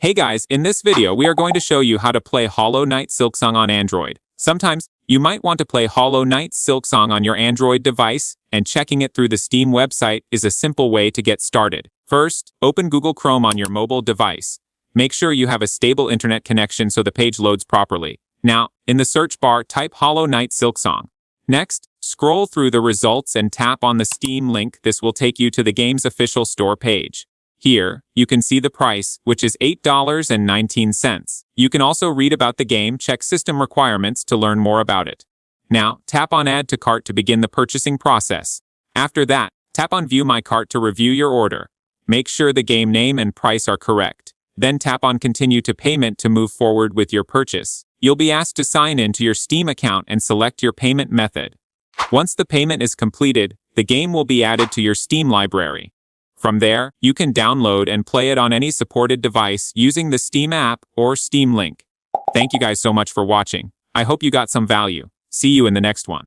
Hey guys, in this video we are going to show you how to play Hollow Knight Silksong on Android. Sometimes, you might want to play Hollow Knight Silksong on your Android device, and checking it through the Steam website is a simple way to get started. First, open Google Chrome on your mobile device. Make sure you have a stable internet connection so the page loads properly. Now, in the search bar, type Hollow Knight Silksong. Next, scroll through the results and tap on the Steam link. This will take you to the game's official store page. Here, you can see the price, which is $8.19. You can also read about the game, check system requirements to learn more about it. Now, tap on Add to Cart to begin the purchasing process. After that, tap on View My Cart to review your order. Make sure the game name and price are correct. Then tap on Continue to Payment to move forward with your purchase. You'll be asked to sign in to your Steam account and select your payment method. Once the payment is completed, the game will be added to your Steam library. From there, you can download and play it on any supported device using the Steam app or Steam link. Thank you guys so much for watching. I hope you got some value. See you in the next one.